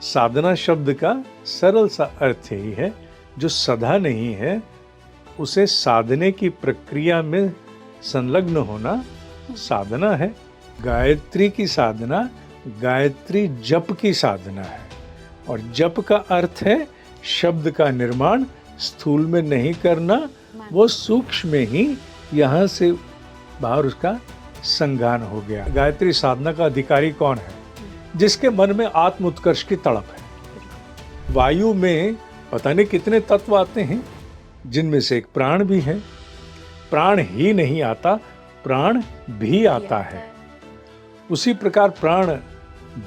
साधना शब्द का सरल सा अर्थ यही है, जो सधा नहीं है उसे साधने की प्रक्रिया में संलग्न होना साधना है। गायत्री की साधना गायत्री जप की साधना है, और जप का अर्थ है शब्द का निर्माण स्थूल में नहीं करना, वो सूक्ष्म में ही यहाँ से बाहर उसका संगान हो गया। गायत्री साधना का अधिकारी कौन है? जिसके मन में आत्म उत्कर्ष की तड़प है। वायु में पता नहीं कितने तत्व आते हैं, जिनमें से एक प्राण भी है। प्राण ही नहीं आता, प्राण भी आता है। उसी प्रकार प्राण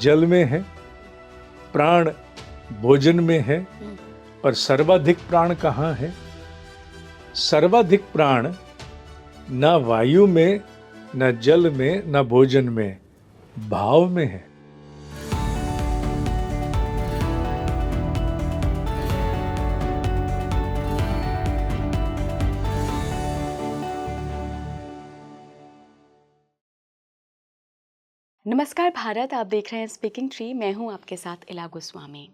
जल में है, प्राण भोजन में है, पर सर्वाधिक प्राण कहाँ है? सर्वाधिक प्राण न वायु में, न जल में, न भोजन में, भाव में है। नमस्कार भारत, आप देख रहे हैं स्पीकिंग ट्री। मैं हूं आपके साथ इला गोस्वामी।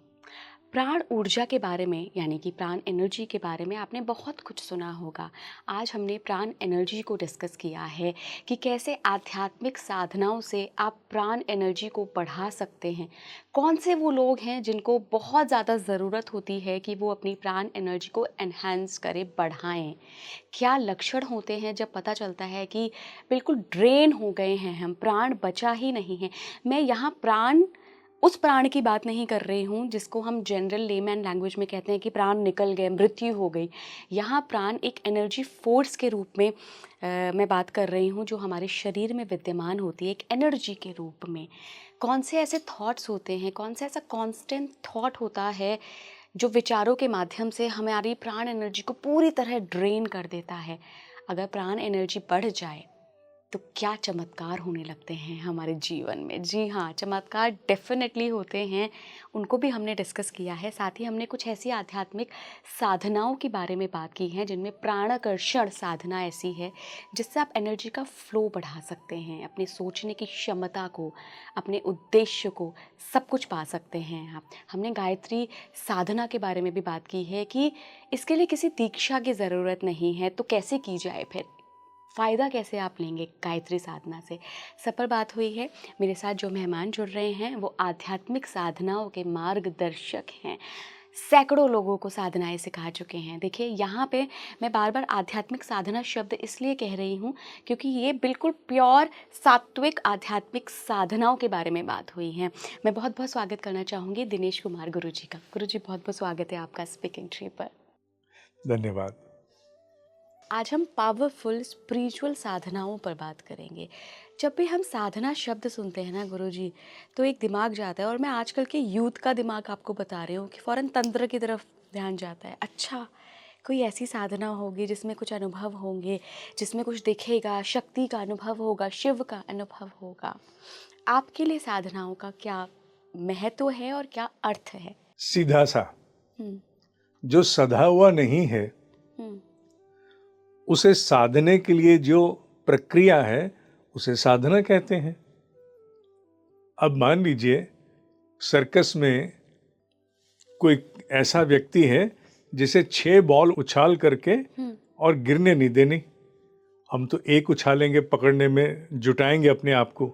प्राण ऊर्जा के बारे में, यानी कि प्राण एनर्जी के बारे में आपने बहुत कुछ सुना होगा। आज हमने प्राण एनर्जी को डिस्कस किया है कि कैसे आध्यात्मिक साधनाओं से आप प्राण एनर्जी को बढ़ा सकते हैं। कौन से वो लोग हैं जिनको बहुत ज़्यादा ज़रूरत होती है कि वो अपनी प्राण एनर्जी को एनहांस करें, बढ़ाएं। क्या लक्षण होते हैं जब पता चलता है कि बिल्कुल ड्रेन हो गए हैं हम, प्राण बचा ही नहीं है। मैं यहाँ उस प्राण की बात नहीं कर रही हूँ जिसको हम जनरल लेमैन लैंग्वेज में कहते हैं कि प्राण निकल गए, मृत्यु हो गई। यहाँ प्राण एक एनर्जी फोर्स के रूप में मैं बात कर रही हूँ, जो हमारे शरीर में विद्यमान होती है एक एनर्जी के रूप में। कौन से ऐसे थॉट्स होते हैं, कौन सा ऐसा कांस्टेंट थॉट होता है जो विचारों के माध्यम से हमारी प्राण एनर्जी को पूरी तरह ड्रेन कर देता है। अगर प्राण एनर्जी बढ़ जाए तो क्या चमत्कार होने लगते हैं हमारे जीवन में। जी हाँ, चमत्कार डेफिनेटली होते हैं, उनको भी हमने डिस्कस किया है। साथ ही हमने कुछ ऐसी आध्यात्मिक साधनाओं के बारे में बात की है जिनमें प्राणाकर्षण साधना ऐसी है जिससे आप एनर्जी का फ्लो बढ़ा सकते हैं, अपने सोचने की क्षमता को, अपने उद्देश्य को, सब कुछ पा सकते हैं आप। हमने गायत्री साधना के बारे में भी बात की है कि इसके लिए किसी दीक्षा की ज़रूरत नहीं है, तो कैसे की जाए, फिर फ़ायदा कैसे आप लेंगे गायत्री साधना से। सब पर बात हुई है। मेरे साथ जो मेहमान जुड़ रहे हैं वो आध्यात्मिक साधनाओं के मार्गदर्शक हैं। सैकड़ों लोगों को साधनाएं सिखा चुके हैं। देखिए, यहाँ पे मैं बार बार आध्यात्मिक साधना शब्द इसलिए कह रही हूँ क्योंकि ये बिल्कुल प्योर सात्विक आध्यात्मिक साधनाओं के बारे में बात हुई है। मैं बहुत बहुत स्वागत करना चाहूँगी दिनेश कुमार गुरु जी का। गुरु जी, बहुत बहुत स्वागत है आपका स्पीकिंग ट्री पर। धन्यवाद। आज हम पावरफुल स्पिरिचुअल साधनाओं पर बात करेंगे। जब भी हम साधना शब्द सुनते हैं ना गुरुजी, तो एक दिमाग जाता है, और मैं आजकल के यूथ का दिमाग आपको बता रही हूँ कि फ़ौरन तंत्र की तरफ ध्यान जाता है। अच्छा, कोई ऐसी साधना होगी जिसमें कुछ अनुभव होंगे, जिसमें कुछ दिखेगा, शक्ति का अनुभव होगा, शिव का अनुभव होगा। आपके लिए साधनाओं का क्या महत्व है और क्या अर्थ है? सीधा सा, जो सधा हुआ नहीं है उसे साधने के लिए जो प्रक्रिया है उसे साधना कहते हैं। अब मान लीजिए सर्कस में कोई ऐसा व्यक्ति है जिसे 6 बॉल उछाल करके और गिरने नहीं देनी। हम तो एक उछालेंगे, पकड़ने में जुटाएंगे अपने आप को,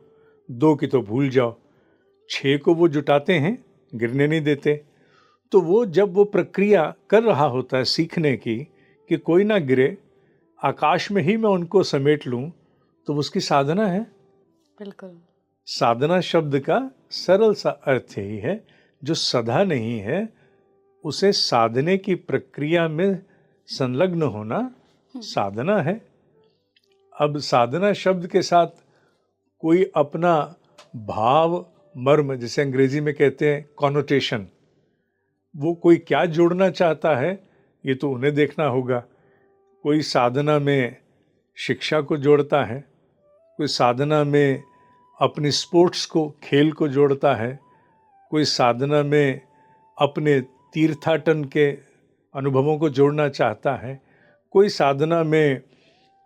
2 की तो भूल जाओ, 6 को वो जुटाते हैं, गिरने नहीं देते। तो वो जब वो प्रक्रिया कर रहा होता है सीखने की कि कोई ना गिरे, आकाश में ही मैं उनको समेट लूं, तो उसकी साधना है। बिल्कुल। साधना शब्द का सरल सा अर्थ यही है, जो सधा नहीं है उसे साधने की प्रक्रिया में संलग्न होना साधना है। अब साधना शब्द के साथ कोई अपना भाव, मर्म, जिसे अंग्रेजी में कहते हैं कॉनोटेशन, वो कोई क्या जोड़ना चाहता है ये तो उन्हें देखना होगा। कोई साधना में शिक्षा को जोड़ता है, कोई साधना में अपनी स्पोर्ट्स को, खेल को जोड़ता है, कोई साधना में अपने तीर्थाटन के अनुभवों को जोड़ना चाहता है, कोई साधना में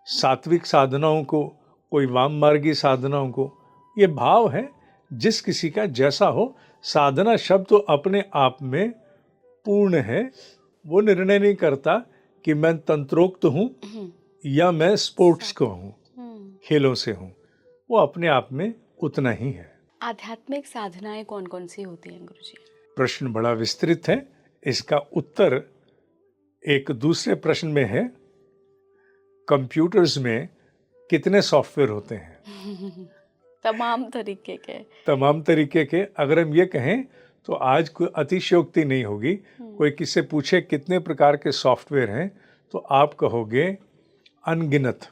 सात्विक साधनाओं को, कोई वाम मार्गी साधनाओं को। ये भाव है, जिस किसी का जैसा हो साधना शब्द तो अपने आप में पूर्ण है, वो निर्णय नहीं करता कि मैं तंत्रोक्त हूँ या मैं स्पोर्ट्स को हूँ, खेलों से हूँ। वो अपने आप में उतना ही है। आध्यात्मिक साधनाएं कौन कौन सी होती हैं गुरुजी? प्रश्न बड़ा विस्तृत है। इसका उत्तर एक दूसरे प्रश्न में है, कंप्यूटर्स में कितने सॉफ्टवेयर होते हैं? तमाम तरीके के। अगर हम ये कहें तो आज कोई अतिशयोक्ति नहीं होगी। कोई किससे पूछे कितने प्रकार के सॉफ्टवेयर हैं, तो आप कहोगे अनगिनत।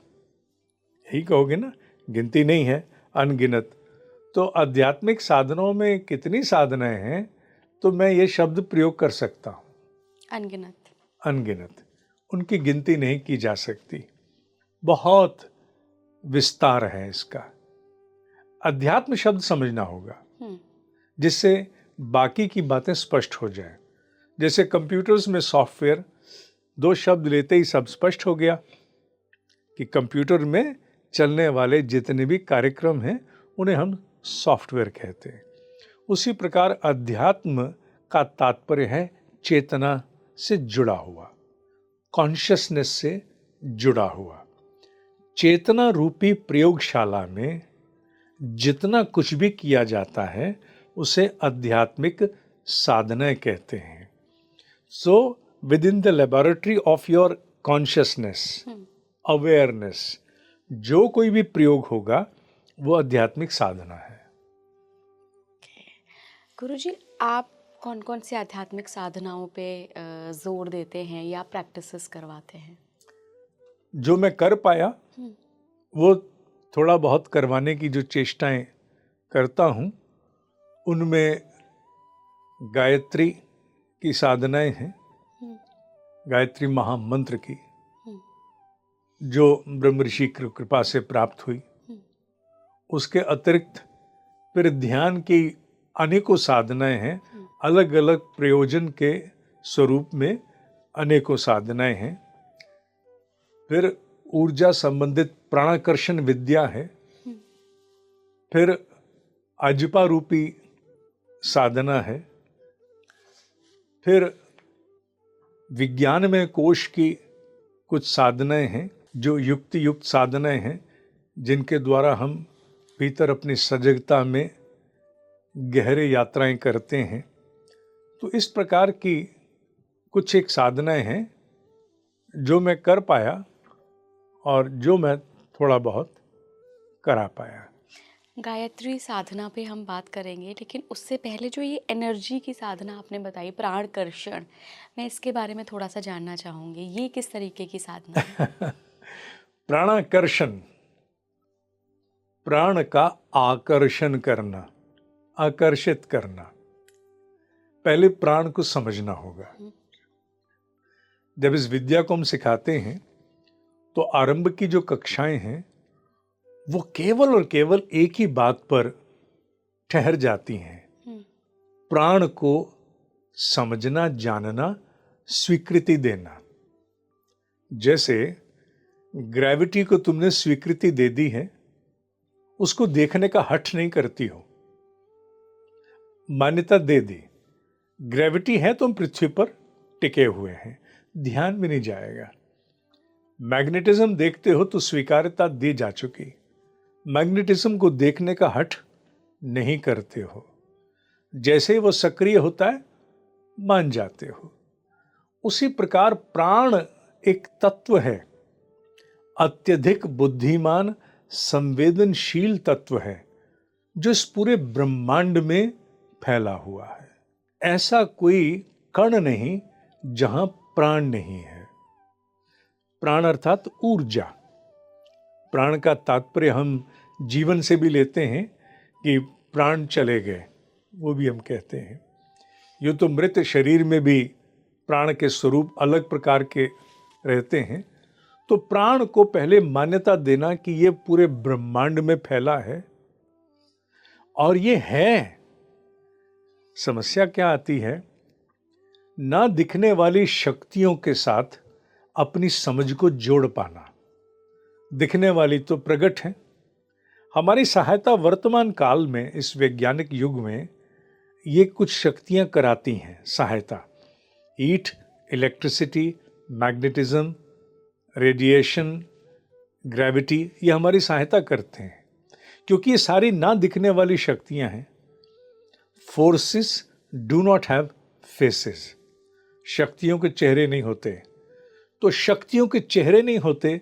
यही कहोगे ना, गिनती नहीं है, अनगिनत। तो आध्यात्मिक साधनों में कितनी साधनाएं हैं, तो मैं ये शब्द प्रयोग कर सकता हूँ, अनगिनत। अनगिनत। उनकी गिनती नहीं की जा सकती। बहुत विस्तार है इसका। अध्यात्म शब्द समझना होगा, जिससे बाकी की बातें स्पष्ट हो जाए। जैसे कंप्यूटर्स में सॉफ्टवेयर, दो शब्द लेते ही सब स्पष्ट हो गया कि कंप्यूटर में चलने वाले जितने भी कार्यक्रम हैं उन्हें हम सॉफ्टवेयर कहते हैं। उसी प्रकार अध्यात्म का तात्पर्य है चेतना से जुड़ा हुआ, कॉन्शियसनेस से जुड़ा हुआ। चेतना रूपी प्रयोगशाला में जितना कुछ भी किया जाता है उसे आध्यात्मिक साधनाएं कहते हैं। So with in the laboratory of your consciousness, awareness, जो कोई भी प्रयोग होगा वो आध्यात्मिक साधना है। गुरुजी, आप कौन कौन सी आध्यात्मिक साधनाओं पे जोर देते हैं या प्रैक्टिसेस करवाते हैं? जो मैं कर पाया वो थोड़ा बहुत करवाने की जो चेष्टाएं करता हूँ, उनमें गायत्री की साधनाएं हैं, गायत्री महामंत्र की, जो ब्रह्म ऋषि की कृपा से प्राप्त हुई। उसके अतिरिक्त फिर ध्यान की अनेकों साधनाएं हैं, अलग अलग प्रयोजन के स्वरूप में अनेकों साधनाएं हैं। फिर ऊर्जा संबंधित प्राणाकर्षण विद्या है। फिर अजपा रूपी साधना है। फिर विज्ञान में कोश की कुछ साधनाएं हैं, जो युक्ति युक्त साधनाएं हैं, जिनके द्वारा हम भीतर अपनी सजगता में गहरे यात्राएं करते हैं। तो इस प्रकार की कुछ एक साधनाएं हैं जो मैं कर पाया और जो मैं थोड़ा बहुत करा पाया। गायत्री साधना पे हम बात करेंगे, लेकिन उससे पहले जो ये एनर्जी की साधना आपने बताई, प्राणकर्षण, मैं इसके बारे में थोड़ा सा जानना चाहूँगी। ये किस तरीके की साधना है? प्राणाकर्षण, प्राण का आकर्षण करना, आकर्षित करना। पहले प्राण को समझना होगा। जब इस विद्या को हम सिखाते हैं तो आरंभ की जो कक्षाएं हैं वो केवल और केवल एक ही बात पर ठहर जाती हैं, प्राण को समझना, जानना, स्वीकृति देना। जैसे ग्रेविटी को तुमने स्वीकृति दे दी है, उसको देखने का हठ नहीं करती हो, मान्यता दे दी। ग्रेविटी है तो हम पृथ्वी पर टिके हुए हैं, ध्यान भी नहीं जाएगा। मैग्नेटिज्म देखते हो तो स्वीकार्यता दी जा चुकी, मैग्नेटिज्म को देखने का हठ नहीं करते हो। जैसे ही वो सक्रिय होता है मान जाते हो। उसी प्रकार प्राण एक तत्व है, अत्यधिक बुद्धिमान संवेदनशील तत्व है, जो इस पूरे ब्रह्मांड में फैला हुआ है। ऐसा कोई कण नहीं जहां प्राण नहीं है। प्राण अर्थात ऊर्जा। प्राण का तात्पर्य हम जीवन से भी लेते हैं कि प्राण चले गए, वो भी हम कहते हैं। यूँ तो मृत शरीर में भी प्राण के स्वरूप अलग प्रकार के रहते हैं। तो प्राण को पहले मान्यता देना कि ये पूरे ब्रह्मांड में फैला है और ये है। समस्या क्या आती है, ना दिखने वाली शक्तियों के साथ अपनी समझ को जोड़ पाना। दिखने वाली तो प्रकट है। हमारी सहायता वर्तमान काल में, इस वैज्ञानिक युग में, ये कुछ शक्तियां कराती हैं सहायता। Heat, electricity, magnetism, radiation, gravity, ये हमारी सहायता करते हैं क्योंकि ये सारी ना दिखने वाली शक्तियां हैं। Forces do not have faces, शक्तियों के चेहरे नहीं होते। तो शक्तियों के चेहरे नहीं होते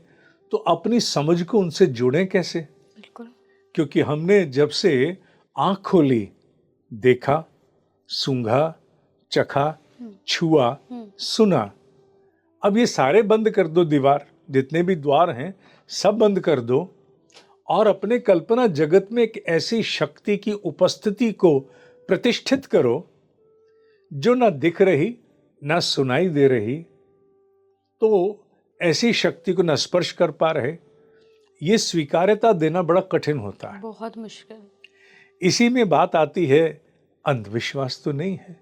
तो अपनी समझ को उनसे जुड़ें कैसे? बिल्कुल। क्योंकि हमने जब से आंख खोली, देखा, सूंघा, चखा, छुआ, सुना, अब ये सारे बंद कर दो, दीवार, जितने भी द्वार हैं सब बंद कर दो और अपने कल्पना जगत में एक ऐसी शक्ति की उपस्थिति को प्रतिष्ठित करो जो ना दिख रही ना सुनाई दे रही, तो ऐसी शक्ति को ना स्पर्श कर पा रहे, ये स्वीकार्यता देना बड़ा कठिन होता है। बहुत मुश्किल। इसी में बात आती है, अंधविश्वास तो नहीं है।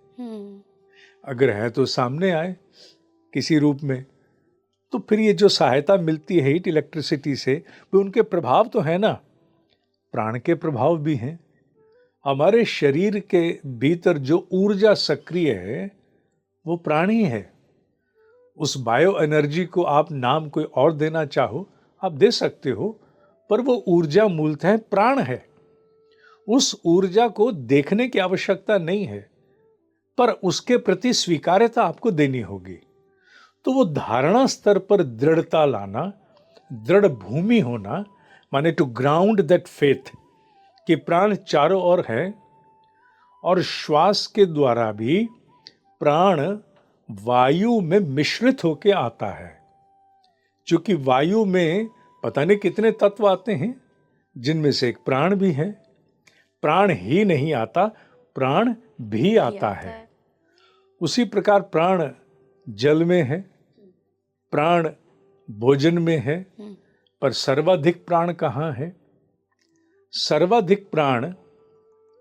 अगर है तो सामने आए किसी रूप में, तो फिर ये जो सहायता मिलती है हीट, इलेक्ट्रिसिटी से, वो उनके प्रभाव तो है ना, प्राण के प्रभाव भी हैं। हमारे शरीर के भीतर जो ऊर्जा सक्रिय है वो प्राण ही है। उस बायो एनर्जी को आप नाम कोई और देना चाहो आप दे सकते हो, पर वो ऊर्जा मूलतः प्राण है। उस ऊर्जा को देखने की आवश्यकता नहीं है, पर उसके प्रति स्वीकार्यता आपको देनी होगी। तो वो धारणा स्तर पर दृढ़ता लाना, दृढ़ भूमि होना, माने टू ग्राउंड दैट फेथ कि प्राण चारों ओर है और श्वास के द्वारा भी प्राण वायु में मिश्रित होके आता है। क्योंकि वायु में पता नहीं कितने तत्व आते हैं, जिनमें से एक प्राण भी है। प्राण ही नहीं आता, प्राण भी आता है। उसी प्रकार प्राण जल में है, प्राण भोजन में है, पर सर्वाधिक प्राण कहाँ है? सर्वाधिक प्राण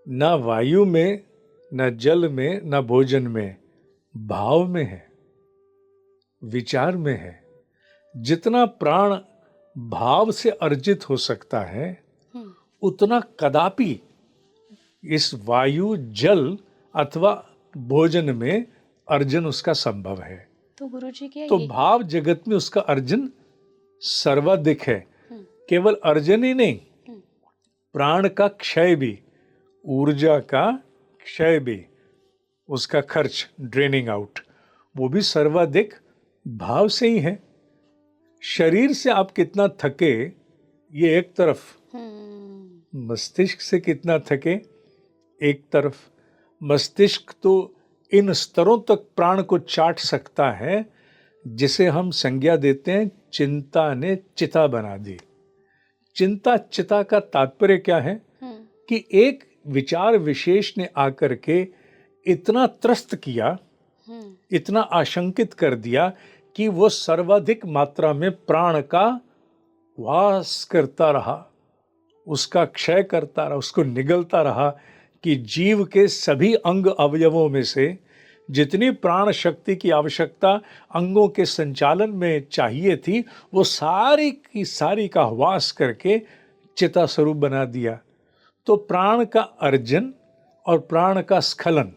न वायु में, न जल में, न भोजन में, भाव में है, विचार में है। जितना प्राण भाव से अर्जित हो सकता है, उतना कदापि इस वायु, जल अथवा भोजन में अर्जन उसका संभव है। तो गुरुजी क्या तो भाव जगत में उसका अर्जन सर्वाधिक है। केवल अर्जन ही नहीं, प्राण का क्षय भी, ऊर्जा का क्षय भी, उसका खर्च, ड्रेनिंग आउट, वो भी सर्वाधिक भाव से ही है। शरीर से आप कितना थके ये एक तरफ, मस्तिष्क से कितना थके एक तरफ। मस्तिष्क तो इन स्तरों तक प्राण को चाट सकता है जिसे हम संज्ञा देते हैं चिंता ने चिता बना दी। चिंता चिता का तात्पर्य क्या है कि एक विचार विशेष ने आकर के इतना त्रस्त किया, इतना आशंकित कर दिया कि वो सर्वाधिक मात्रा में प्राण का वास करता रहा, उसका क्षय करता रहा, उसको निगलता रहा कि जीव के सभी अंग अवयवों में से जितनी प्राण शक्ति की आवश्यकता अंगों के संचालन में चाहिए थी, वो सारी की सारी का वास करके चिता स्वरूप बना दिया। तो प्राण का अर्जन और प्राण का स्खलन,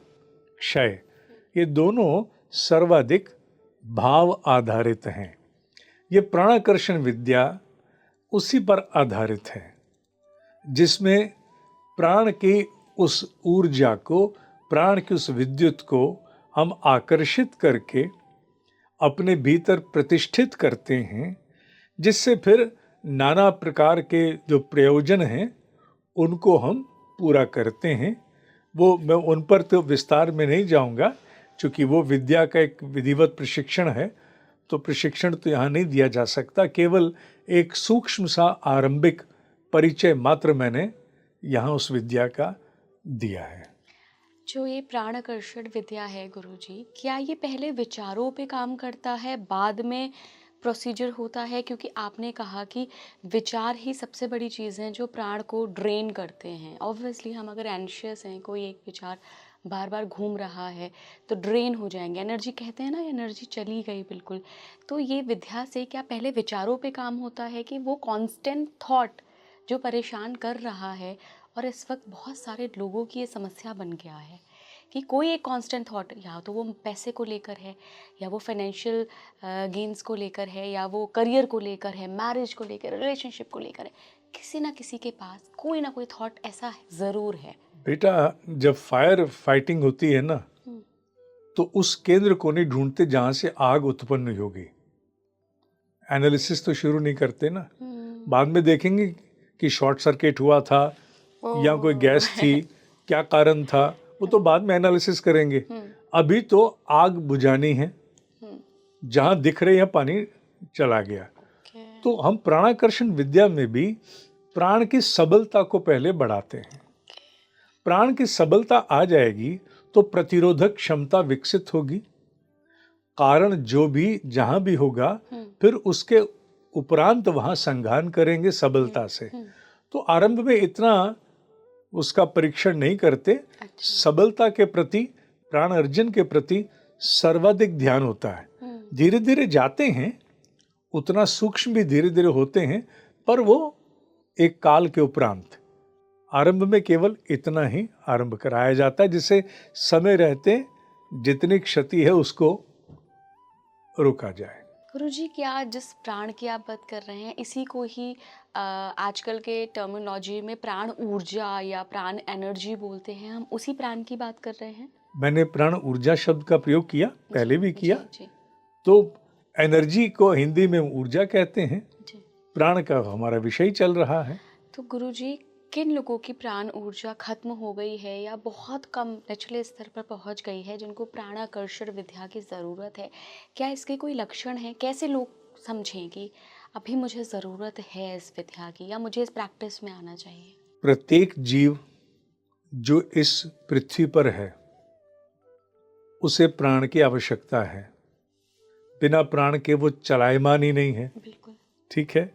क्षय, ये दोनों सर्वाधिक भाव आधारित हैं। ये प्राणाकर्षण विद्या उसी पर आधारित है, जिसमें प्राण की उस ऊर्जा को, प्राण की उस विद्युत को हम आकर्षित करके अपने भीतर प्रतिष्ठित करते हैं, जिससे फिर नाना प्रकार के जो प्रयोजन हैं उनको हम पूरा करते हैं। वो मैं उन पर तो विस्तार में नहीं जाऊंगा, क्योंकि वो विद्या का एक विधिवत प्रशिक्षण है, तो प्रशिक्षण तो यहाँ नहीं दिया जा सकता। केवल एक सूक्ष्म सा आरंभिक परिचय मात्र मैंने यहाँ उस विद्या का दिया है। जो ये प्राणाकर्षण विद्या है गुरुजी, क्या ये पहले विचारों पे काम करता है, बाद में प्रोसीजर होता है? क्योंकि आपने कहा कि विचार ही सबसे बड़ी चीज़ है जो प्राण को ड्रेन करते हैं। ऑब्वियसली हम अगर एंशियस हैं, कोई एक विचार बार बार घूम रहा है तो ड्रेन हो जाएंगे, एनर्जी कहते हैं ना, एनर्जी चली गई बिल्कुल। तो ये विद्या से क्या पहले विचारों पे काम होता है कि वो कांस्टेंट थॉट जो परेशान कर रहा है, और इस वक्त बहुत सारे लोगों की ये समस्या बन गया है कि कोई एक कांस्टेंट थॉट, या तो वो पैसे को लेकर है, या वो फाइनेंशियल गेन्स को लेकर है, या वो करियर को लेकर है, मैरिज को लेकर, रिलेशनशिप को लेकर है, किसी ना किसी के पास कोई ना कोई थॉट ऐसा ज़रूर है। बेटा, जब फायर फाइटिंग होती है ना, तो उस केंद्र को नहीं ढूंढते जहां से आग उत्पन्न होगी। एनालिसिस तो शुरू नहीं करते ना, बाद में देखेंगे कि शॉर्ट सर्किट हुआ था या कोई गैस थी, क्या कारण था, वो तो बाद में एनालिसिस करेंगे। अभी तो आग बुझानी है, जहां दिख रही है पानी चला गया। तो हम प्राणाकर्षण विद्या में भी प्राण की सबलता को पहले बढ़ाते हैं। प्राण की सबलता आ जाएगी तो प्रतिरोधक क्षमता विकसित होगी। कारण जो भी जहां भी होगा, फिर उसके उपरांत वहां संघान करेंगे सबलता से। तो आरंभ में इतना उसका परीक्षण नहीं करते। सबलता के प्रति, प्राण अर्जन के प्रति सर्वाधिक ध्यान होता है। धीरे धीरे जाते हैं, उतना सूक्ष्म भी धीरे धीरे होते हैं, पर वो एक काल के उपरांत। आरंभ में केवल इतना ही आरंभ कराया जाता है, जिससे समय रहते जितनी क्षति है उसको रोका जाए। गुरुजी, क्या जिस प्राण की आप बात कर रहे हैं, इसी को ही आजकल के टर्मिनोलॉजी में प्राण ऊर्जा या प्राण एनर्जी बोलते हैं, हम उसी प्राण की बात कर रहे हैं? मैंने प्राण ऊर्जा शब्द का प्रयोग किया, पहले भी किया। जी। तो एनर्जी को हिंदी में ऊर्जा कहते हैं। जी। प्राण का हमारा विषय चल रहा है। तो गुरुजी, किन लोगों की प्राण ऊर्जा खत्म हो गई है या बहुत कम निचले स्तर पर पहुंच गई है, जिनको प्राणाकर्षण विद्या की ज़रूरत है? क्या इसके कोई लक्षण हैं? कैसे लोग समझें कि अभी मुझे ज़रूरत है इस विद्या की, या मुझे इस प्रैक्टिस में आना चाहिए? प्रत्येक जीव जो इस पृथ्वी पर है, उसे प्राण की आवश्यकता है। बिना प्राण के वो चलायमान ही नहीं है। बिल्कुल। ठीक है।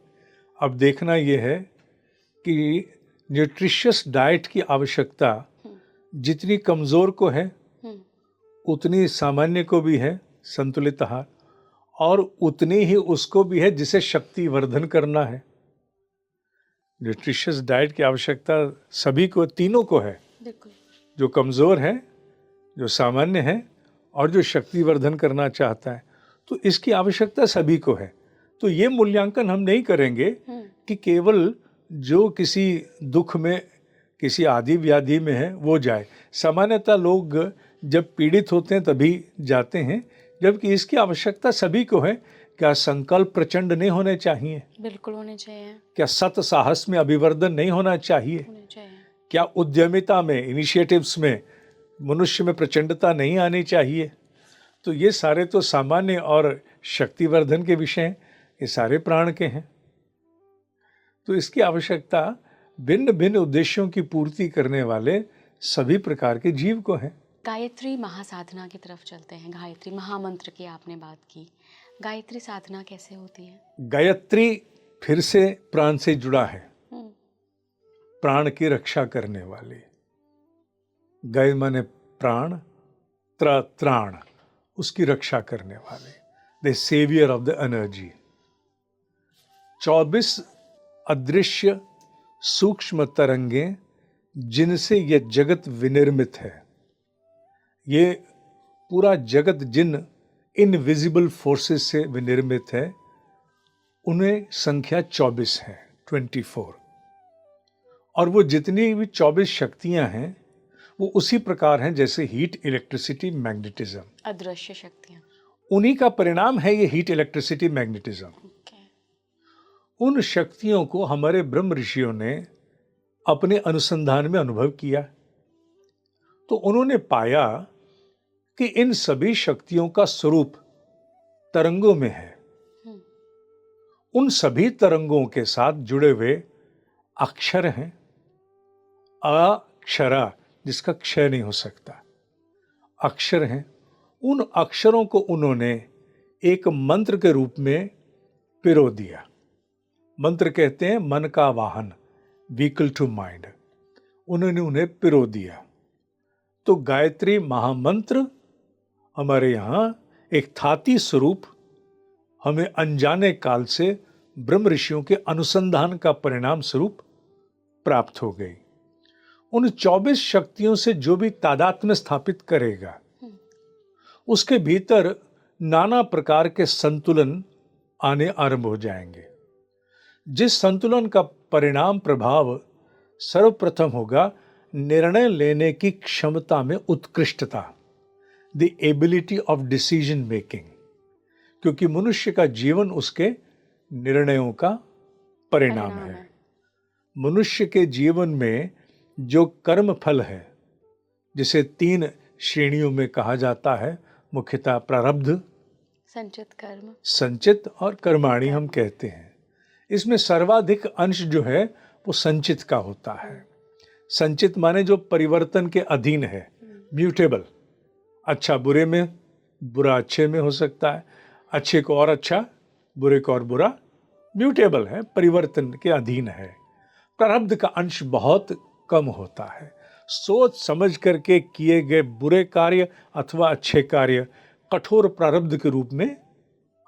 अब देखना यह है कि न्यूट्रिशियस डाइट की आवश्यकता जितनी कमजोर को है, उतनी सामान्य को भी है संतुलित आहार, और उतनी ही उसको भी है जिसे शक्ति वर्धन करना है। न्यूट्रिशियस डाइट की आवश्यकता सभी को, तीनों को है। बिल्कुल। जो कमजोर है, जो सामान्य है, और जो शक्ति वर्धन करना चाहता है, तो इसकी आवश्यकता सभी को है। तो ये मूल्यांकन हम नहीं करेंगे कि केवल जो किसी दुख में, किसी आदि व्याधि में है वो जाए। सामान्यतः लोग जब पीड़ित होते हैं तभी जाते हैं, जबकि इसकी आवश्यकता सभी को है। क्या संकल्प प्रचंड नहीं होने चाहिए? बिल्कुल होने चाहिए। क्या सत साहस में अभिवर्धन नहीं होना चाहिए? होने चाहिए। क्या उद्यमिता में, इनिशिएटिव्स में मनुष्य में प्रचंडता नहीं आनी चाहिए? तो ये सारे तो सामान्य और शक्तिवर्धन के विषय हैं, ये सारे प्राण के हैं। तो इसकी आवश्यकता भिन्न भिन्न उद्देश्यों की पूर्ति करने वाले सभी प्रकार के जीव को है। गायत्री महासाधना की तरफ चलते हैं। गायत्री महामंत्र की आपने बात की, गायत्री साधना कैसे होती है? गायत्री फिर से प्राण से जुड़ा है, प्राण की रक्षा करने वाली। गय माने प्राण, त्राण, उसकी रक्षा करने वाले, the saviour of the energy. 24 अदृश्य सूक्ष्म तरंगें जिनसे यह जगत विनिर्मित है। ये पूरा जगत जिन इनविजिबल फोर्सेस से विनिर्मित है, उन्हें संख्या 24 है, 24। और वो जितनी भी 24 शक्तियां हैं, वो उसी प्रकार हैं जैसे हीट, इलेक्ट्रिसिटी, मैग्नेटिज्म। अदृश्य शक्तियां, उन्हीं का परिणाम है ये हीट, इलेक्ट्रिसिटी, मैग्नेटिज्म। उन शक्तियों को हमारे ब्रह्म ऋषियों ने अपने अनुसंधान में अनुभव किया, तो उन्होंने पाया कि इन सभी शक्तियों का स्वरूप तरंगों में है। उन सभी तरंगों के साथ जुड़े हुए अक्षर हैं, अक्षरा, जिसका क्षय नहीं हो सकता, अक्षर हैं। उन अक्षरों को उन्होंने एक मंत्र के रूप में पिरो दिया। मंत्र कहते हैं मन का वाहन, व्हीकल टू माइंड। उन्होंने उन्हें पिरो दिया। तो गायत्री महामंत्र हमारे यहाँ एक थाती स्वरूप हमें अनजाने काल से ब्रह्म ऋषियों के अनुसंधान का परिणाम स्वरूप प्राप्त हो गई। उन 24 शक्तियों से जो भी तादात्म्य स्थापित करेगा, उसके भीतर नाना प्रकार के संतुलन आने आरंभ हो जाएंगे। जिस संतुलन का परिणाम प्रभाव सर्वप्रथम होगा निर्णय लेने की क्षमता में उत्कृष्टता, the ability of decision making, क्योंकि मनुष्य का जीवन उसके निर्णयों का परिणाम है। मनुष्य के जीवन में जो कर्म फल है, जिसे 3 श्रेणियों में कहा जाता है, मुख्यतः प्रारब्ध, संचित कर्म, संचित और कर्माणि हम कहते हैं। इसमें सर्वाधिक अंश जो है वो संचित का होता है। संचित माने जो परिवर्तन के अधीन है, म्यूटेबल, अच्छा बुरे में, बुरा अच्छे में हो सकता है, अच्छे को और अच्छा, बुरे को और बुरा, म्यूटेबल है, परिवर्तन के अधीन है। प्रारब्ध का अंश बहुत कम होता है। सोच समझ करके किए गए बुरे कार्य अथवा अच्छे कार्य कठोर प्रारब्ध के रूप में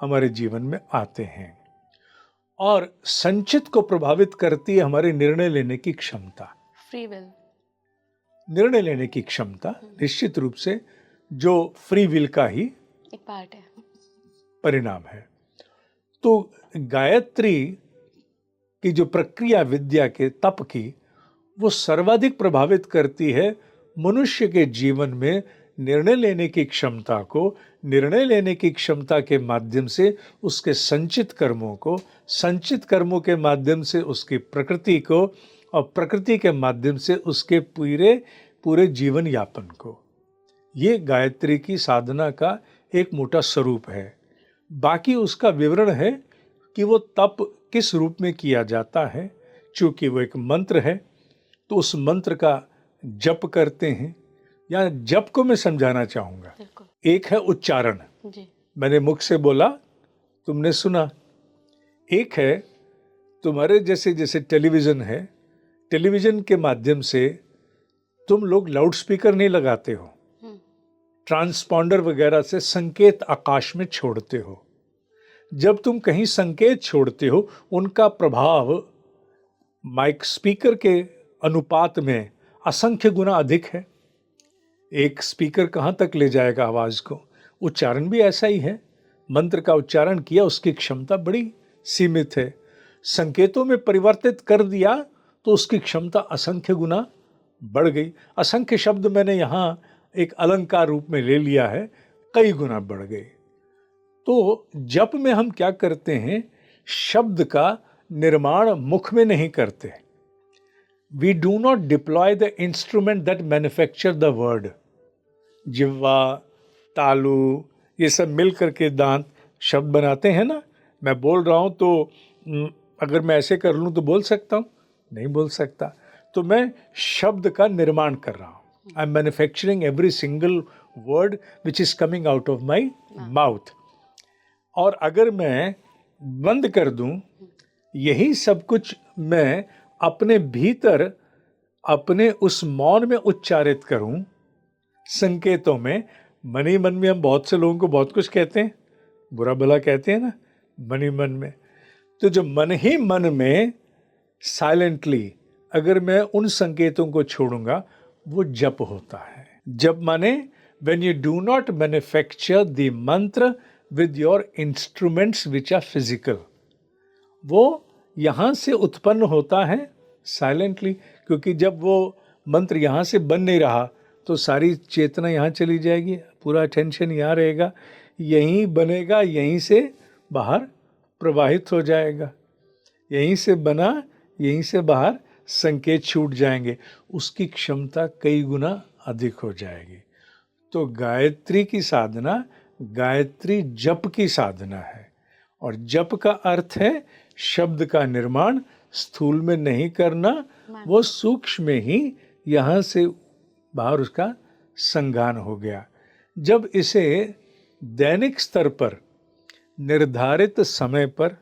हमारे जीवन में आते हैं। और संचित को प्रभावित करती है हमारे निर्णय लेने की क्षमता, फ्री विल, निर्णय लेने की क्षमता निश्चित रूप से जो फ्री विल का ही एक पार्ट है, परिणाम है। तो गायत्री की जो प्रक्रिया विद्या के तप की, वो सर्वाधिक प्रभावित करती है मनुष्य के जीवन में निर्णय लेने की क्षमता को, निर्णय लेने की क्षमता के माध्यम से उसके संचित कर्मों को, संचित कर्मों के माध्यम से उसकी प्रकृति को, और प्रकृति के माध्यम से उसके पूरे जीवन यापन को। ये गायत्री की साधना का एक मोटा स्वरूप है। बाकी उसका विवरण है कि वो तप किस रूप में किया जाता है। चूँकि वो एक मंत्र है तो उस मंत्र का जप करते हैं, या जप को मैं समझाना चाहूँगा। एक है उच्चारण, मैंने मुख से बोला, तुमने सुना। एक है तुम्हारे जैसे जैसे टेलीविज़न है, टेलीविज़न के माध्यम से तुम लोग लाउड स्पीकर नहीं लगाते हो, ट्रांसपॉन्डर वगैरह से संकेत आकाश में छोड़ते हो। जब तुम कहीं संकेत छोड़ते हो, उनका प्रभाव माइक स्पीकर के अनुपात में असंख्य गुना अधिक है। एक स्पीकर कहाँ तक ले जाएगा आवाज़ को? उच्चारण भी ऐसा ही है। मंत्र का उच्चारण किया, उसकी क्षमता बड़ी सीमित है। संकेतों में परिवर्तित कर दिया तो उसकी क्षमता असंख्य गुना बढ़ गई। असंख्य शब्द मैंने यहाँ एक अलंकार रूप में ले लिया है, कई गुना बढ़ गए। तो जप में हम क्या करते हैं, शब्द का निर्माण मुख में नहीं करते। We do not deploy the instrument that manufacture the word. जिह्वा, तालु, ये सब मिल करके दांत शब्द बनाते हैं ना। मैं बोल रहा हूँ तो अगर मैं ऐसे कर लूँ तो बोल सकता हूँ? नहीं बोल सकता। तो मैं शब्द का निर्माण कर रहा हूँ। I am manufacturing every single word which is coming out of my mouth. और अगर मैं बंद कर दूँ, यही सब कुछ मैं अपने भीतर अपने उस मौन में उच्चारित करूं, संकेतों में। मन ही मन में हम बहुत से लोगों को बहुत कुछ कहते हैं, बुरा भला कहते हैं ना, मन ही मन में। तो जो मन ही मन में साइलेंटली अगर मैं उन संकेतों को छोड़ूंगा, वो जप होता है। जप माने when you do not manufacture the मंत्र with your instruments which are physical, वो यहाँ से उत्पन्न होता है साइलेंटली। क्योंकि जब वो मंत्र यहाँ से बन नहीं रहा तो सारी चेतना यहाँ चली जाएगी, पूरा अटेंशन यहाँ रहेगा, यहीं बनेगा, यहीं से बाहर प्रवाहित हो जाएगा। यहीं से बना, यहीं से बाहर संकेत छूट जाएंगे, उसकी क्षमता कई गुना अधिक हो जाएगी। तो गायत्री की साधना गायत्री जप की साधना है। और जप का अर्थ है शब्द का निर्माण स्थूल में नहीं करना, वो सूक्ष्म में ही यहाँ से बाहर उसका संगान हो गया। जब इसे दैनिक स्तर पर निर्धारित समय पर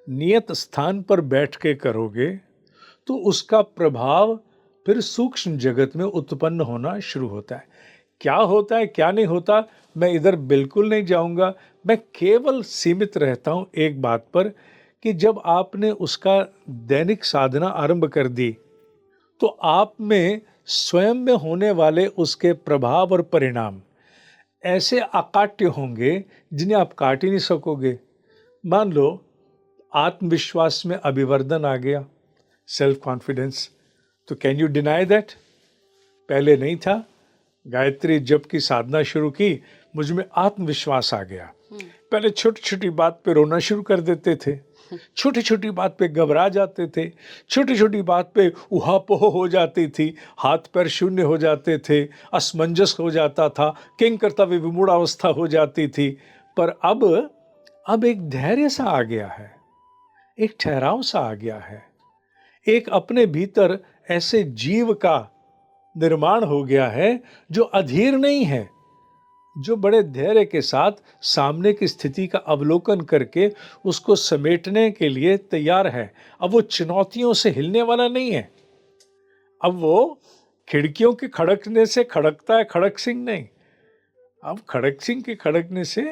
नियत स्थान पर बैठ के करोगे तो उसका प्रभाव फिर सूक्ष्म जगत में उत्पन्न होना शुरू होता है। क्या होता है क्या नहीं होता, मैं इधर बिल्कुल नहीं जाऊंगा। मैं केवल सीमित रहता हूं एक बात पर कि जब आपने उसका दैनिक साधना आरंभ कर दी तो आप में स्वयं में होने वाले उसके प्रभाव और परिणाम ऐसे अकाट्य होंगे जिन्हें आप काट ही नहीं सकोगे। मान लो आत्मविश्वास में अभिवर्धन आ गया, सेल्फ कॉन्फिडेंस, तो कैन यू डिनाई दैट? पहले नहीं था। गायत्री जप की साधना शुरू की, मुझ में आत्मविश्वास आ गया। पहले छोटी छोटी बात पे रोना शुरू कर देते थे, छोटी छोटी बात पे घबरा जाते थे, छोटी छोटी बात पे उहापोह हो जाती थी, हाथ पैर शून्य हो जाते थे, असमंजस हो जाता था, किंग कर्तव्य विमूढ़ावस्था हो जाती थी। पर अब एक धैर्य सा आ गया है, एक ठहराव सा आ गया है, एक अपने भीतर ऐसे जीव का निर्माण हो गया है जो अधीर नहीं है, जो बड़े धैर्य के साथ सामने की स्थिति का अवलोकन करके उसको समेटने के लिए तैयार है। अब वो चुनौतियों से हिलने वाला नहीं है। अब वो खिड़कियों के खड़कने से खड़कता है, खड़क सिंह नहीं। अब खड़क सिंह के खड़कने से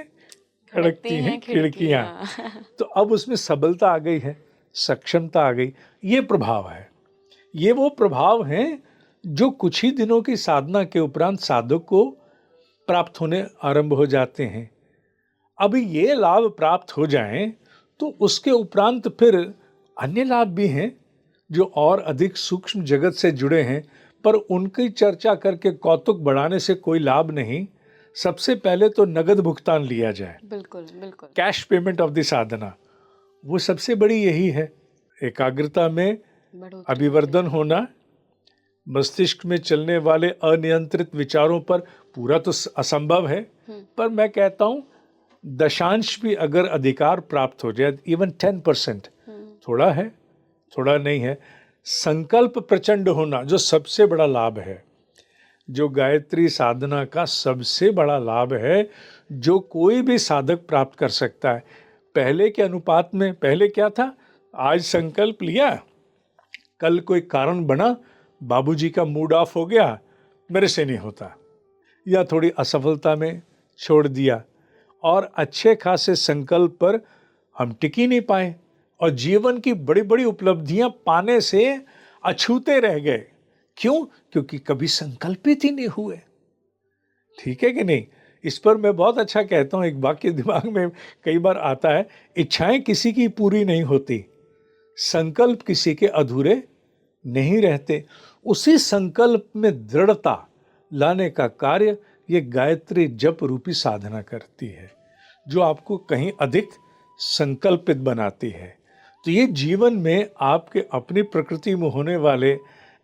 खड़कती हैं खिड़कियां। तो अब उसमें सबलता आ गई है, सक्षमता आ गई। ये प्रभाव है, ये वो प्रभाव हैं जो कुछ ही दिनों की साधना के उपरांत साधक को प्राप्त होने आरंभ हो जाते हैं। अभी ये लाभ प्राप्त हो जाएं तो उसके उपरांत फिर अन्य लाभ भी हैं जो और अधिक सूक्ष्म जगत से जुड़े हैं, पर उनकी चर्चा करके कौतुक बढ़ाने से कोई लाभ नहीं। सबसे पहले तो नगद भुगतान लिया जाए, बिल्कुल बिल्कुल, कैश पेमेंट ऑफ द साधना, वो सबसे बड़ी यही है। एकाग्रता में अभिवर्धन होना, मस्तिष्क में चलने वाले अनियंत्रित विचारों पर पूरा तो असंभव है, पर मैं कहता हूँ दशांश भी अगर अधिकार प्राप्त हो जाए, इवन 10%, थोड़ा है, थोड़ा नहीं है। संकल्प प्रचंड होना जो सबसे बड़ा लाभ है, जो गायत्री साधना का सबसे बड़ा लाभ है, जो कोई भी साधक प्राप्त कर सकता है। पहले के अनुपात में, पहले क्या था, आज संकल्प लिया, कल कोई कारण बना, बाबूजी का मूड ऑफ हो गया, मेरे से नहीं होता, या थोड़ी असफलता में छोड़ दिया, और अच्छे खासे संकल्प पर हम टिक ही नहीं पाए और जीवन की बड़ी बड़ी उपलब्धियां पाने से अछूते रह गए। क्यों? क्योंकि कभी संकल्पित ही नहीं हुए। ठीक है कि नहीं? इस पर मैं बहुत अच्छा कहता हूं, एक वाक्य दिमाग में कई बार आता है, इच्छाएं किसी की पूरी नहीं होती, संकल्प किसी के अधूरे नहीं रहते। उसी संकल्प में दृढ़ता लाने का कार्य ये गायत्री जप रूपी साधना करती है, जो आपको कहीं अधिक संकल्पित बनाती है। तो ये जीवन में आपके अपनी प्रकृति में होने वाले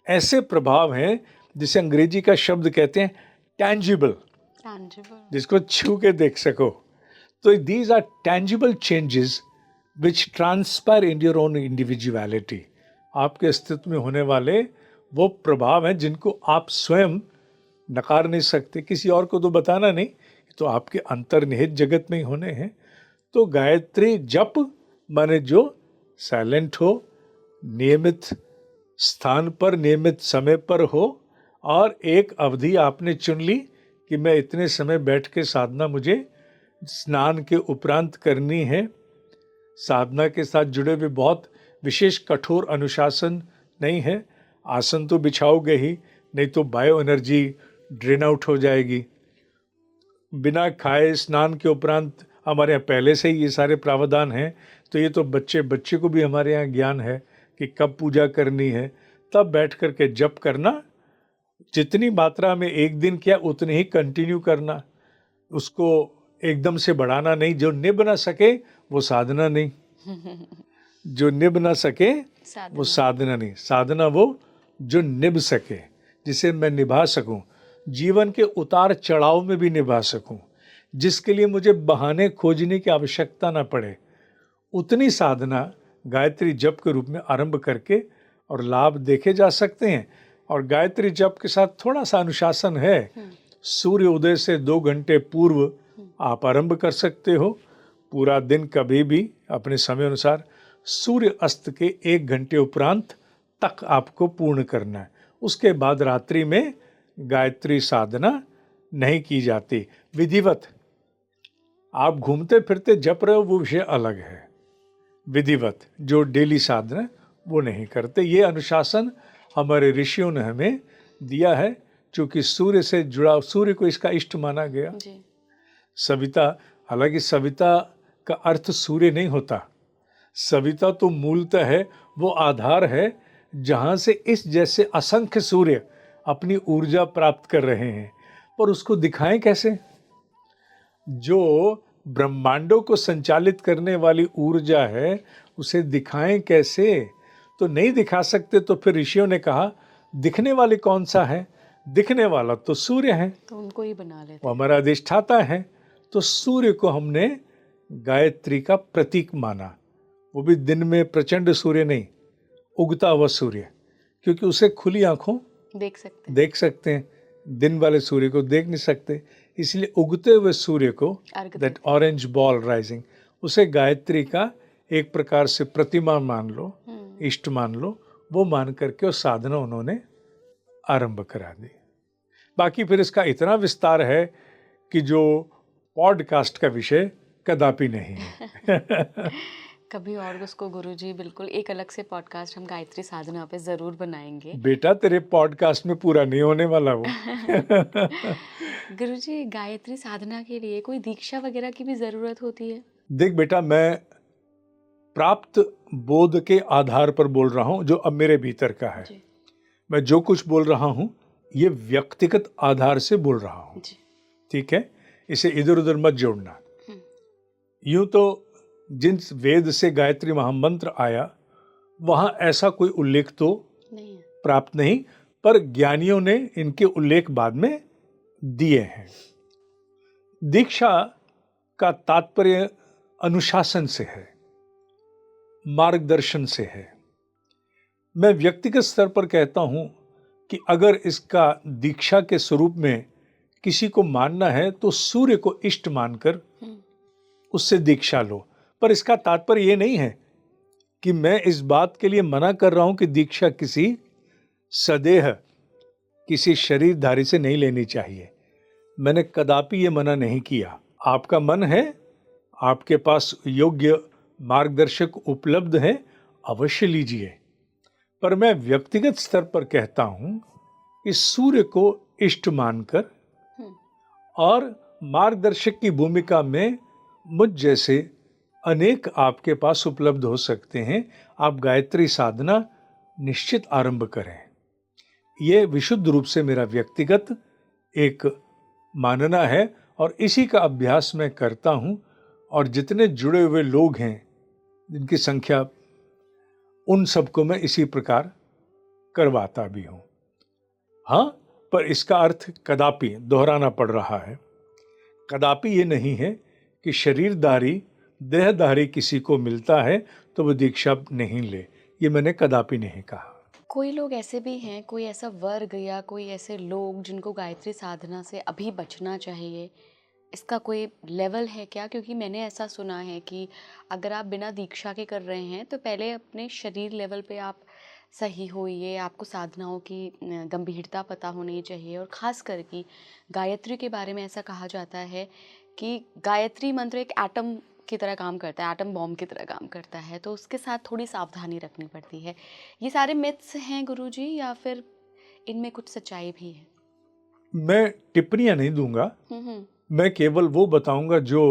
ऐसे प्रभाव हैं जिसे अंग्रेजी का शब्द कहते हैं टैंजिबल, जिसको छू के देख सको। तो these are tangible changes which transpire in your own individuality. आपके अस्तित्व में होने वाले वो प्रभाव हैं जिनको आप स्वयं नकार नहीं सकते, किसी और को तो बताना नहीं, तो आपके अंतर्निहित जगत में ही होने हैं। तो गायत्री जप माने जो साइलेंट हो, नियमित स्थान पर, नियमित समय पर हो, और एक अवधि आपने चुन ली कि मैं इतने समय बैठ के साधना मुझे स्नान के उपरांत करनी है। साधना के साथ जुड़े हुए बहुत विशेष कठोर अनुशासन नहीं है। आसन तो बिछाओगे ही, नहीं तो बायो एनर्जी ड्रेन आउट हो जाएगी। बिना खाए स्नान के उपरांत हमारे यहाँ पहले से ही ये सारे प्रावधान हैं, तो ये तो बच्चे को भी हमारे यहाँ ज्ञान है कि कब पूजा करनी है। तब बैठ कर के जप करना, जितनी मात्रा में एक दिन किया उतने ही कंटिन्यू करना, उसको एकदम से बढ़ाना नहीं। जो निभ ना सके वो साधना नहीं, जो निभ ना सके वो साधना नहीं। साधना वो जो निभ सके, जिसे मैं निभा सकूं, जीवन के उतार चढ़ाव में भी निभा सकूं, जिसके लिए मुझे बहाने खोजने की आवश्यकता ना पड़े, उतनी साधना गायत्री जप के रूप में आरंभ करके और लाभ देखे जा सकते हैं। और गायत्री जप के साथ थोड़ा सा अनुशासन है। सूर्य उदय से 2 घंटे पूर्व आप आरंभ कर सकते हो, पूरा दिन कभी भी अपने समय अनुसार। सूर्य अस्त के 1 घंटे उपरांत तक आपको पूर्ण करना है। उसके बाद रात्रि में गायत्री साधना नहीं की जाती। विधिवत आप घूमते फिरते जप रहे हो वो विषय अलग है, विधिवत जो डेली साधना वो नहीं करते। ये अनुशासन हमारे ऋषियों ने हमें दिया है, क्योंकि सूर्य से जुड़ा, सूर्य को इसका इष्ट माना गया। जी। सविता, हालांकि सविता का अर्थ सूर्य नहीं होता। सविता तो मूलतः है, वो आधार है जहां से इस जैसे असंख्य सूर्य अपनी ऊर्जा प्राप्त कर रहे हैं। पर उसको दिखाएं कैसे? जो ब्रह्मांडों को संचालित करने वाली ऊर्जा है, उसे दिखाएं कैसे? तो नहीं दिखा सकते। तो फिर ऋषियों ने कहा दिखने वाले कौन सा है? दिखने वाला तो सूर्य है, तो उनको ही बना लेते वो हैं। हमारा अधिष्ठाता है। तो सूर्य को हमने गायत्री का प्रतीक माना। वो भी दिन में प्रचंड सूर्य नहीं, उगता हुआ सूर्य, क्योंकि उसे खुली आंखों देख सकते हैं। दिन वाले सूर्य को देख नहीं सकते, इसलिए उगते हुए सूर्य को, अर्घ दैट देते ऑरेंज बॉल राइजिंग, उसे गायत्री का एक प्रकार से प्रतिमा मान लो, इष्ट मान लो। वो मान करके और साधना उन्होंने आरंभ करा दी। बाकी फिर इसका इतना विस्तार है कि जो पॉडकास्ट का विषय कदापि नहीं है। कभी और उसको गुरुजी बिल्कुल एक अलग से पॉडकास्ट हम गायत्री साधना पे ज़रूर बनाएंगे। बेटा तेरे पॉडकास्ट में पूरा नहीं होने वाला वो। गुरुजी, गायत्री साधना के लिए कोई दीक्षा वगैरह की भी ज़रूरत होती है? देख बेटा, मैं प्राप्त बोध के आधार पर बोल रहा हूं, जो अब मेरे भीतर का है। जी। मैं जो कुछ बोल रहा हूं ये व्यक्तिगत आधार से बोल रहा हूं। जी। ठीक है, इसे इधर उधर मत जोड़ना। यूं तो जिन वेद से गायत्री महामंत्र आया वहां ऐसा कोई उल्लेख तो नहीं है। प्राप्त नहीं, पर ज्ञानियों ने इनके उल्लेख बाद में दिए हैं। दीक्षा का तात्पर्य अनुशासन से है, मार्गदर्शन से है। मैं व्यक्तिगत स्तर पर कहता हूं कि अगर इसका दीक्षा के स्वरूप में किसी को मानना है तो सूर्य को इष्ट मानकर उससे दीक्षा लो। पर इसका तात्पर्य ये नहीं है कि मैं इस बात के लिए मना कर रहा हूं कि दीक्षा किसी सदेह, किसी शरीरधारी से नहीं लेनी चाहिए। मैंने कदापि ये मना नहीं किया। आपका मन है, आपके पास योग्य मार्गदर्शक उपलब्ध है, अवश्य लीजिए। पर मैं व्यक्तिगत स्तर पर कहता हूं कि सूर्य को इष्ट मानकर और मार्गदर्शक की भूमिका में मुझ जैसे अनेक आपके पास उपलब्ध हो सकते हैं। आप गायत्री साधना निश्चित आरंभ करें। यह विशुद्ध रूप से मेरा व्यक्तिगत एक मानना है और इसी का अभ्यास मैं करता हूं। और जितने जुड़े हुए लोग हैं, जिनकी संख्या, उन सबको मैं इसी प्रकार करवाता भी हूं। हाँ, पर इसका अर्थ कदापि दोहराना पड़ रहा है। कदापि ये नहीं है कि शरीरधारी, देहधारी किसी को मिलता है तो वो दीक्षा नहीं ले। ये मैंने कदापि नहीं कहा। कोई लोग ऐसे भी हैं, कोई ऐसा वर्ग या कोई ऐसे लोग जिनको गायत्री साधना से अभी बचना चाहिए, इसका कोई लेवल है क्या? क्योंकि मैंने ऐसा सुना है कि अगर आप बिना दीक्षा के कर रहे हैं तो पहले अपने शरीर लेवल पे आप सही होइए, आपको साधनाओं की गंभीरता पता होनी चाहिए। और ख़ास कर कि गायत्री के बारे में ऐसा कहा जाता है कि गायत्री मंत्र एक एटम की तरह काम करता है, एटम बॉम्ब की तरह काम करता है, तो उसके साथ थोड़ी सावधानी रखनी पड़ती है। ये सारे मिथ्स हैं गुरुजी, या फिर इनमें कुछ सच्चाई भी है? मैं टिप्पणियां नहीं दूंगा। मैं केवल वो बताऊंगा जो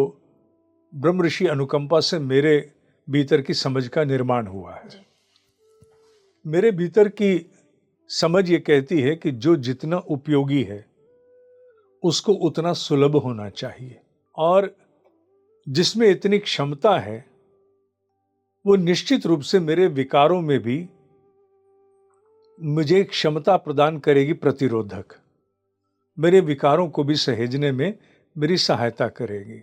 ब्रह्म ऋषि अनुकंपा से मेरे भीतर की समझ का निर्माण हुआ है। मेरे भीतर की समझ ये कहती है कि जो जितना उपयोगी है उसको उतना सुलभ होना चाहिए, और जिसमें इतनी क्षमता है वो निश्चित रूप से मेरे विकारों में भी मुझे क्षमता प्रदान करेगी, प्रतिरोधक, मेरे विकारों को भी सहेजने में मेरी सहायता करेगी।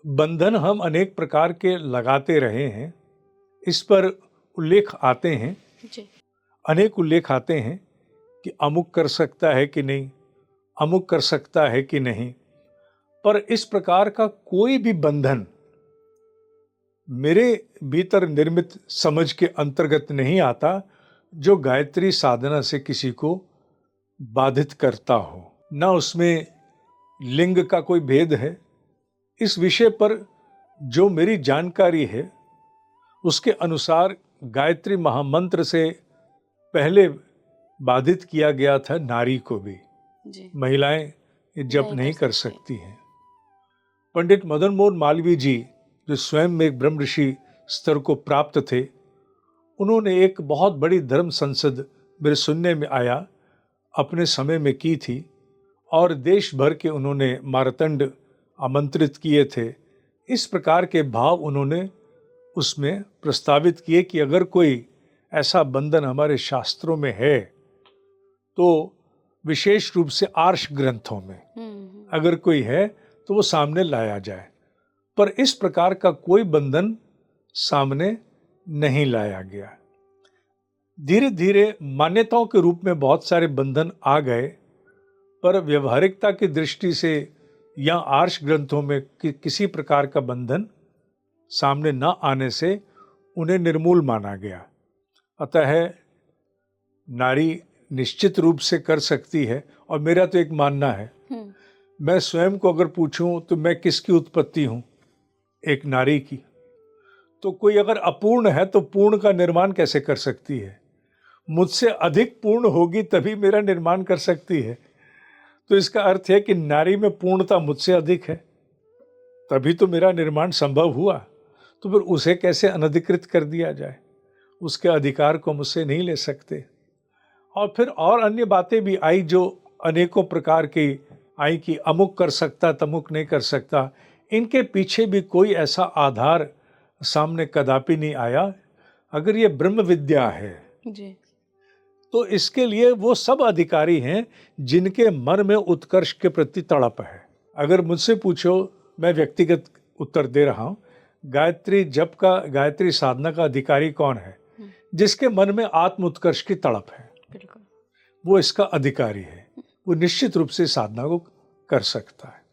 बंधन हम अनेक प्रकार के लगाते रहे हैं, इस पर उल्लेख आते हैं जी। अनेक उल्लेख आते हैं कि अमुक कर सकता है कि नहीं, अमुक कर सकता है कि नहीं। पर इस प्रकार का कोई भी बंधन मेरे भीतर निर्मित समझ के अंतर्गत नहीं आता जो गायत्री साधना से किसी को बाधित करता हो। ना उसमें लिंग का कोई भेद है। इस विषय पर जो मेरी जानकारी है उसके अनुसार गायत्री महामंत्र से पहले बाधित किया गया था नारी को भी। जी महिलाएं ये जप नहीं नहीं कर कर सकती। सकती हैं। पंडित मदन मोहन मालवीय जी, जो स्वयं में एक ब्रह्म ऋषि स्तर को प्राप्त थे, उन्होंने एक बहुत बड़ी धर्म संसद, मेरे सुनने में आया, अपने समय में की थी और देश भर के उन्होंने मार्तंड आमंत्रित किए थे। इस प्रकार के भाव उन्होंने उसमें प्रस्तावित किए कि अगर कोई ऐसा बंधन हमारे शास्त्रों में है तो विशेष रूप से आर्ष ग्रंथों में अगर कोई है तो वो सामने लाया जाए। पर इस प्रकार का कोई बंधन सामने नहीं लाया गया। धीरे धीरे मान्यताओं के रूप में बहुत सारे बंधन आ गए, पर व्यवहारिकता की दृष्टि से या आर्ष ग्रंथों में किसी प्रकार का बंधन सामने न आने से उन्हें निर्मूल माना गया। अतः नारी निश्चित रूप से कर सकती है। और मेरा तो एक मानना है, मैं स्वयं को अगर पूछूं तो मैं किसकी उत्पत्ति हूं? एक नारी की। तो कोई अगर अपूर्ण है तो पूर्ण का निर्माण कैसे कर सकती है? मुझसे अधिक पूर्ण होगी तभी मेरा निर्माण कर सकती है। तो इसका अर्थ है कि नारी में पूर्णता मुझसे अधिक है, तभी तो मेरा निर्माण संभव हुआ। तो फिर उसे कैसे अनधिकृत कर दिया जाए? उसके अधिकार को मुझसे नहीं ले सकते। और फिर और अन्य बातें भी आई जो अनेकों प्रकार की आई कि अमुक कर सकता, तमुक नहीं कर सकता। इनके पीछे भी कोई ऐसा आधार सामने कदापि नहीं आया। अगर ये ब्रह्म विद्या है जी तो इसके लिए वो सब अधिकारी हैं जिनके मन में उत्कर्ष के प्रति तड़प है। अगर मुझसे पूछो, मैं व्यक्तिगत उत्तर दे रहा हूं, गायत्री जप का, गायत्री साधना का अधिकारी कौन है? जिसके मन में आत्म उत्कर्ष की तड़प है, बिल्कुल। वो इसका अधिकारी है। वो निश्चित रूप से साधना को कर सकता है।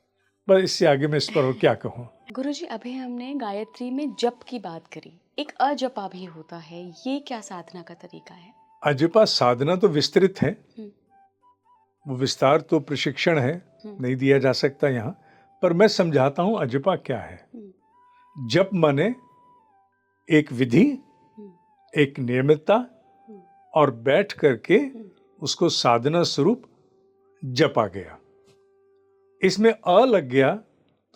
बस इससे आगे मैं इस पर और क्या कहूँ। गुरुजी, अभी हमने गायत्री में जप की बात करी, एक अजपा भी होता है, ये क्या साधना का तरीका है? अजपा साधना तो विस्तृत है, वो विस्तार तो प्रशिक्षण है, नहीं दिया जा सकता यहाँ, पर मैं समझाता हूँ अजपा क्या है। जप माने एक विधि, एक नियमितता और बैठ करके उसको साधना स्वरूप जपा गया। इसमें अ लग गया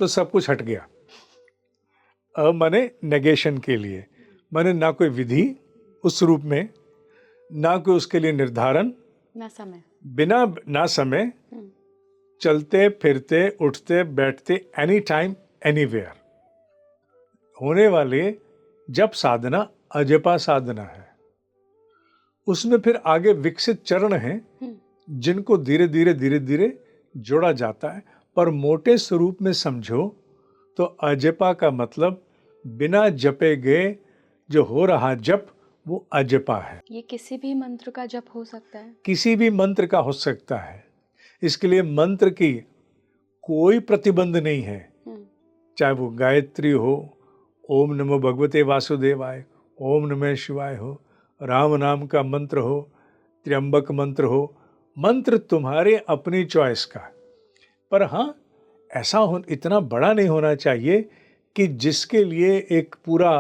तो सब कुछ हट गया। अ माने नेगेशन के लिए, माने ना कोई विधि उस रूप में, ना कोई उसके लिए निर्धारण, ना समय, बिना ना समय, चलते फिरते उठते बैठते एनी टाइम एनीवेयर होने वाले जप साधना अजपा साधना है। उसमें फिर आगे विकसित चरण हैं जिनको धीरे धीरे जोड़ा जाता है। पर मोटे स्वरूप में समझो तो अजपा का मतलब बिना जपे गए जो हो रहा जप, वो अजपा है। ये किसी भी मंत्र का जप हो सकता है? किसी भी मंत्र का हो सकता है। इसके लिए मंत्र की कोई प्रतिबंध नहीं है, चाहे वो गायत्री हो, ओम नमो भगवते वासुदेवाय, ओम नमः शिवाय हो, राम नाम का मंत्र हो, त्र्यंबक मंत्र हो, मंत्र तुम्हारे अपनी चॉइस का। पर हाँ, ऐसा इतना बड़ा नहीं होना चाहिए कि जिसके लिए एक पूरा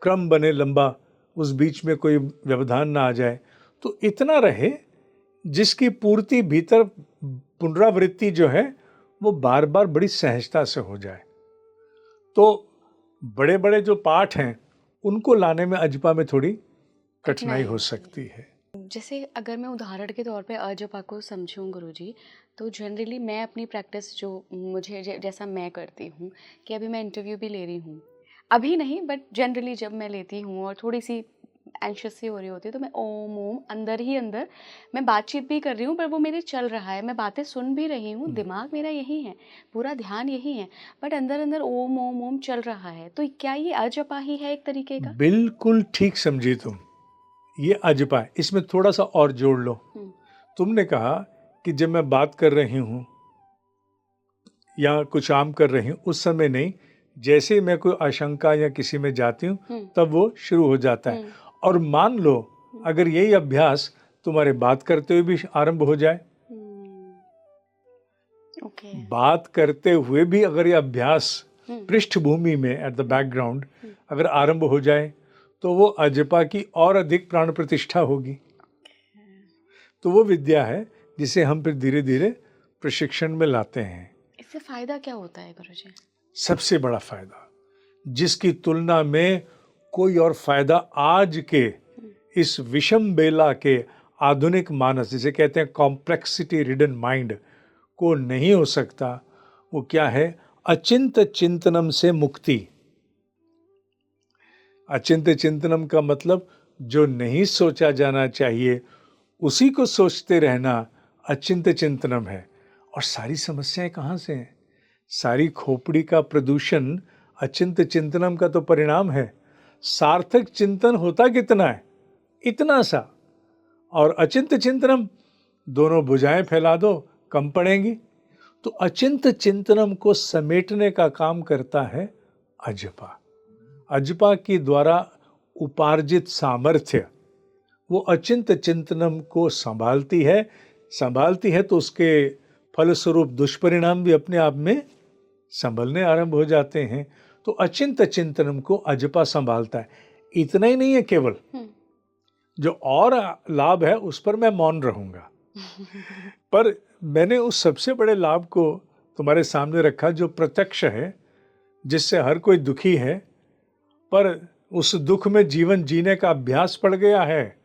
क्रम बने लंबा, उस बीच में कोई व्यवधान ना आ जाए। तो इतना रहे जिसकी पूर्ति भीतर पुनरावृत्ति जो है वो बार बार बड़ी सहजता से हो जाए। तो बड़े बड़े जो पाठ हैं उनको लाने में अजपा में थोड़ी कठिनाई हो सकती है। जैसे अगर मैं उदाहरण के तौर पे अजपा को समझूं गुरुजी, तो जनरली मैं अपनी प्रैक्टिस जो मुझे जैसा मैं करती हूँ कि अभी मैं इंटरव्यू भी ले रही हूँ, अभी नहीं बट जनरली जब मैं लेती हूँ और थोड़ी सी एंशियस सी हो रही होती है तो मैं ओम ओम अंदर ही अंदर मैं बातचीत भी कर रही हूँ, पर वो मेरे चल रहा है, मैं बातें सुन भी रही हूँ, दिमाग मेरा यही है, पूरा ध्यान यही है, बट अंदर अंदर ओम ओम ओम चल रहा है। तो क्या ये अजपा ही है एक तरीके का? बिल्कुल ठीक समझी तुम, ये अजपा है। इसमें थोड़ा सा और जोड़ लो। तुमने कहा कि जब मैं बात कर रही हूँ या कुछ आम कर रही हूँ उस समय नहीं, जैसे मैं कोई आशंका या किसी में जाती हूँ तब वो शुरू हो जाता है। और मान लो अगर यही अभ्यास तुम्हारे बात करते हुए भी आरंभ हो जाए, बात करते हुए भी अगर ये अभ्यास पृष्ठभूमि में एट द बैकग्राउंड अगर आरंभ हो जाए तो वो अजपा की और अधिक प्राण प्रतिष्ठा होगी। तो वो विद्या है जिसे हम फिर धीरे धीरे प्रशिक्षण में लाते हैं। इससे फायदा क्या होता है गुरुजी? सबसे बड़ा फायदा, जिसकी तुलना में कोई और फायदा आज के इस विषम बेला के आधुनिक मानस, जिसे कहते हैं कॉम्प्लेक्सिटी रिडन माइंड, को नहीं हो सकता, वो क्या है? अचिंत चिंतनम से मुक्ति। अचिंत चिंतनम का मतलब जो नहीं सोचा जाना चाहिए उसी को सोचते रहना अचिंत चिंतनम है। और सारी समस्याएं कहाँ से हैं? सारी खोपड़ी का प्रदूषण अचिंत चिंतनम का तो परिणाम है। सार्थक चिंतन होता कितना है? इतना सा। और अचिंत चिंतनम, दोनों भुजाएं फैला दो, कम पड़ेंगी। तो अचिंत चिंतनम को समेटने का काम करता है अजपा। अजपा की द्वारा उपार्जित सामर्थ्य वो अचिंत चिंतनम को संभालती है तो उसके फलस्वरूप दुष्परिणाम भी अपने आप में संभलने आरंभ हो जाते हैं। तो अचिंत चिंतनम को अजपा संभालता है। इतना ही नहीं है केवल, जो और लाभ है उस पर मैं मौन रहूंगा, पर मैंने उस सबसे बड़े लाभ को तुम्हारे सामने रखा जो प्रत्यक्ष है, जिससे हर कोई दुखी है, पर उस दुख में जीवन जीने का अभ्यास पड़ गया है,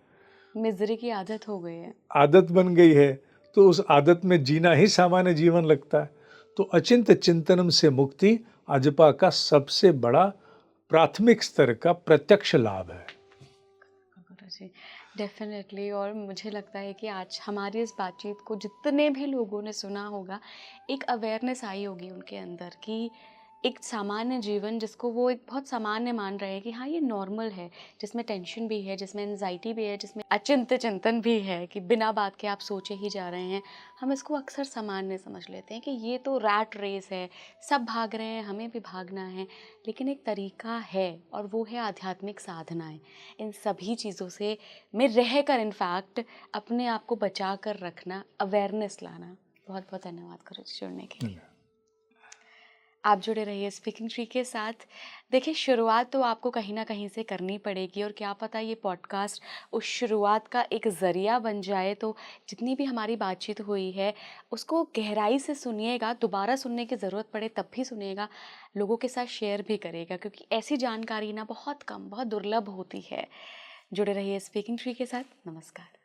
मिजरी की आदत हो गई है, आदत बन गई है, तो उस आदत में जीना ही सामान्य जीवन लगता है। तो अचिंत चिंतनम से मुक्ति अजपा का सबसे बड़ा प्राथमिक स्तर का प्रत्यक्ष लाभ है। गुरुजी डेफिनेटली। और मुझे लगता है कि आज हमारी इस बातचीत को जितने भी लोगों ने सुना होगा, एक अवेयरनेस आई होगी उनके अंदर कि एक सामान्य जीवन जिसको वो एक बहुत सामान्य मान रहे हैं कि हाँ ये नॉर्मल है, जिसमें टेंशन भी है, जिसमें एंजाइटी भी है, जिसमें अचिंत चिंतन भी है कि बिना बात के आप सोचे ही जा रहे हैं। हम इसको अक्सर सामान्य समझ लेते हैं कि ये तो रैट रेस है, सब भाग रहे हैं, हमें भी भागना है। लेकिन एक तरीका है और वो है आध्यात्मिक साधनाएं। इन सभी चीज़ों से में रह कर इनफैक्ट अपने आप को बचा कर रखना, अवेयरनेस लाना। बहुत बहुत धन्यवाद गुरुजी जुड़ने के लिए। आप जुड़े रहिए स्पीकिंग ट्री के साथ। देखिए, शुरुआत तो आपको कहीं ना कहीं से करनी पड़ेगी और क्या पता ये पॉडकास्ट उस शुरुआत का एक ज़रिया बन जाए। तो जितनी भी हमारी बातचीत हुई है उसको गहराई से सुनिएगा, दोबारा सुनने की ज़रूरत पड़े तब भी सुनिएगा, लोगों के साथ शेयर भी करेगा, क्योंकि ऐसी जानकारी ना बहुत कम, बहुत दुर्लभ होती है। जुड़े रहिए स्पीकिंग ट्री के साथ। नमस्कार।